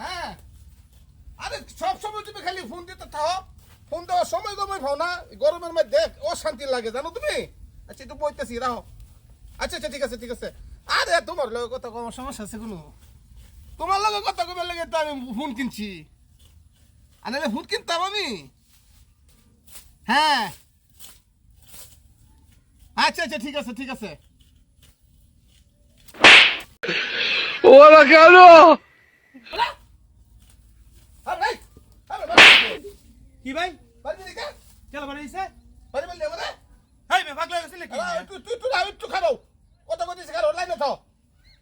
হ্যাঁ আরে সব সময় তুমি খালি ফোন দিতে থাও, ফোন দেওয়ার সময় গমই পাও না, গরমের মধ্যে অশান্তি লাগে জানো তুমি। আচ্ছা একটু বইতেছি রাখো। আচ্ছা আচ্ছা ঠিক আছে ঠিক আছে। আরে তোমার লগে কথা কম সমস্যা আছে কোনো? তোমার লগে কথা কবার লাগে তো আমি ফোন কিনছি, আর নাহলে ফোন কিনতাম আমি। হ্যাঁ আচ্ছা আচ্ছা ঠিক আছে ঠিক আছে। ওরা কেন? কি ভাই কেন বাড়িছে হাই মে পাগলা গেছে নাকি তুই খাবো কথা কইতেছি কারো লাইনে থাও।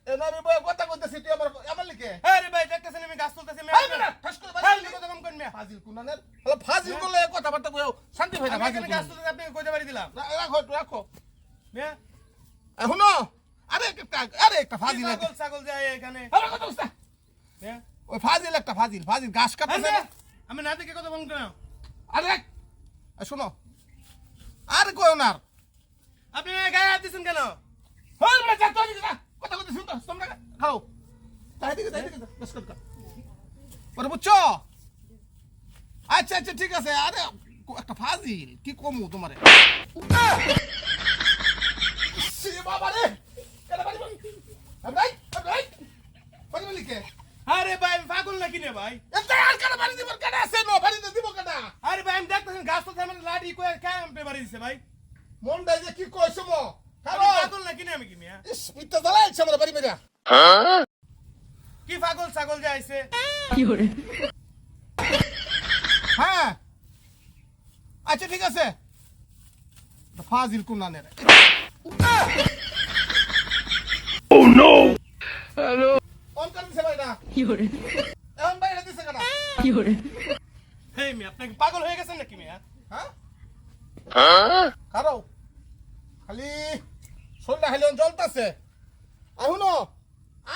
এনারে বই কথা কইতেছি তুই আমার লিখে। আরে ভাই দেখতেছেন আমি গাছ তুলতেছি আমি ঠাস করে হাই বাড়ি কথা কম কোন মে ফাজিল কুনানের হলো ফাজিল বলে কথাবার্তা কইও শান্তি হয় না। আমি ফাজিল এখানে গাছ তুলতে আপনি কইতে পারি দিলাম রাখো রাখো মে এখনো। আরে একটা ফাজিল ছাগল ছাগল যায় এখানে আরে কথা বুঝতা মে ওই ফাজিল একটা ফাজিল ফাজিল ঘাস কাটতেছে না। আমি না দেখে কথা বলুন কেন আরে শোনো আর কইও না। আপনি গায়ে হাত দিছেন কেন হল না যা তুই না কথা কইতে শুনতো তোমরা খাও তাই দিকে বস কর পরে বুঝছো। আচ্ছা আচ্ছা ঠিক আছে। আরে একটা ফাজিল কি কমু তোমারে সে বাবা রে কেডা বাড়ি বাড়ি লিখে। আরে ভাই আমি পাগল নাকি নে ভাই এটা আর কেডা বাড়ি দিব কেডা আছে নো বাড়িতে দিব কেডা। আরে ভাই আমি দেখতেছেন গাছ তুলতে আমার লাঠি কই কামতে বাড়ি দিছে ভাই মনটাই যে কি কইছো মো আমি খাও পাগল নাকি নে আমি কি মিয়া ইস পিতা জ্বালাইছে আমার বাড়ি মেরা। কি পাগল ছাগল যে আইছে হ্যাঁ আচ্ছা ঠিক আছে। ফাজিল কুনানের Oh no! Hello! অন করে দিছে ভাইটা এখন বাইরে দিছে কেডা। হেই মিয়া আপনি কি পাগল হয়ে গেছেন নাকি মিয়া হ্যাঁ Huh? খারাও খালি শরীরটা খালি জ্বলতেছে। এখনো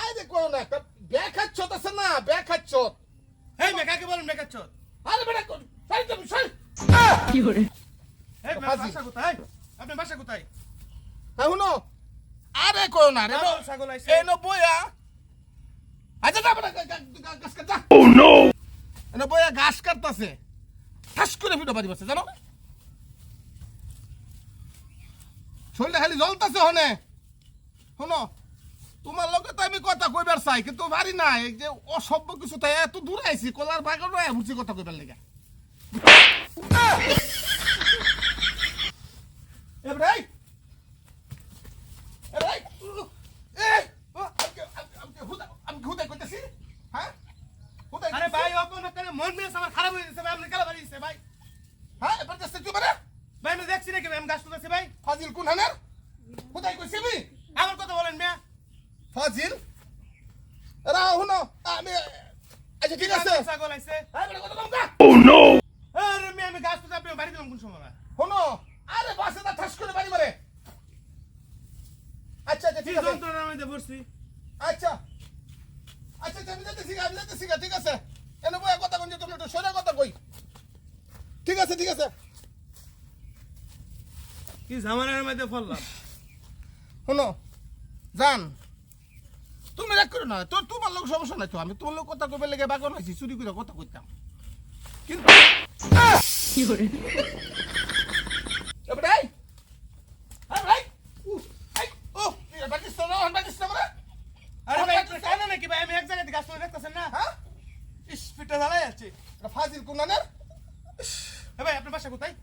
আয় দেখো না একটা ব্যাগ খাচ্ছ আছে না ব্যাগ খাচ্ছ। হেই মিয়া কাকে বলেন মেকাচ্ছ আরে বেটা সারি তুমি সারি হেই মিয়া বাসা কোথায় আপনি বাসা কোথায় এখনো আরে কই না রে ছাগল ছাগল আইছে এই বইয়া আচ্ছা যা বেটা গাছ কাটা। Oh no! এনে বইয়া ঘাস কাটতাছে ঠাস করে ফিটো বাড়ি বসে জানো শরীরটা খালি জ্বলতেছে হনে। শোনো তোমার লগে তো আমি কথা কইবার চাই কিন্তু পারি না, এই যে অসভ্য কিছু তাই এত দূরে আইছি কলার বাগান রয়ে বুঝছি কথা কইবার লেগে। এবারে আমি হুদাই কইতেছি। হ্যাঁ হুদাই আরে ভাই অপমান করে মন মেয়ে আমার খারাপ হয়ে গেছে ভাই আপনি কালা বাড়ি দিছে ভাই হ্যাঁ এবার দেখছি তুই মানে ভাই আমি দেখছি নাকি ভাই আমি গাছ তুলতেছি ভাই ফাজিল কোন হানের হুদাই কইছি আমি আমার কথা বলেন মিয়া ফাজিল এরা হুনো আমি আচ্ছা ঠিক আছে। ছাগল আইছে হ্যাঁ বেটা কথা বলকা Oh no! আরে মিয়া আমি গাছ তুলতে আপনি বাড়ি দিলাম কোন সময় হুনো আরে বাসে দা ঠাস করে বাড়ি মারে। আচ্ছা আচ্ছা কি ঠিক আছে যন্ত্রণার মধ্যে পড়ছি আচ্ছা আচ্ছা আমি যাইতেছি ঠিক আছে। এনে বইয়া কথা কই তুমি একটু সোজা কথা কই। ঠিক আছে ঠিক আছে। কি ঝামেলার মধ্যে পড়লাম শোনো জান তুমি রাগ করো না তোমার লোক সমস্যা নাই তো আমি তোমার লোক কথা কইবার লেগে বাগন হইছি চুরি করে কথা কইতাম কিন্তু এবারে আরে ভাই আপনি জানেন নাকি ভাই আমি এক জায়গায় গাছ তুলে দেখতেছেন না হ্যাঁ ইস পিঠা জ্বালাই যাচ্ছে ফাজিল কুনানের এ ভাই আপনার বাসা কোথায়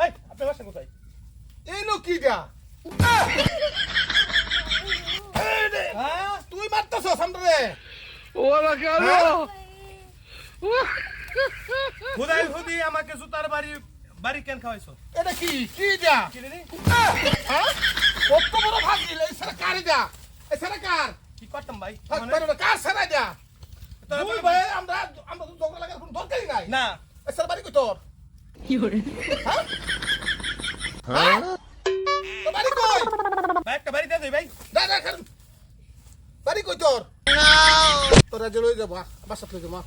এই আপনার বাসা কোথায় এই লোক কি যা হ্যাঁ তুই মারতেছ সামনে ওরা কেন? খুদাই খুদি আমাকে জুতার বাড়ি বাড়ি কেন খাওয়াইছো এটা কি যা কিনে নি হ্যাঁ কত বড় ফাজিল এই সরকার যা এই সরকার কি করতাম ভাই কার সারা যা তুই ভাই আমরা তো ঝগড়া লাগার কোনো দরকারই নাই না এই সর বাড়ি কই তোর হ্যাঁ হ্যাঁ তো বাড়ি কই ভাই একটা বাড়ি দিয়ে দেই ভাই দাদা খান বাড়ি কই তোর তোরা যে লই যাবো বাসা লই যাবো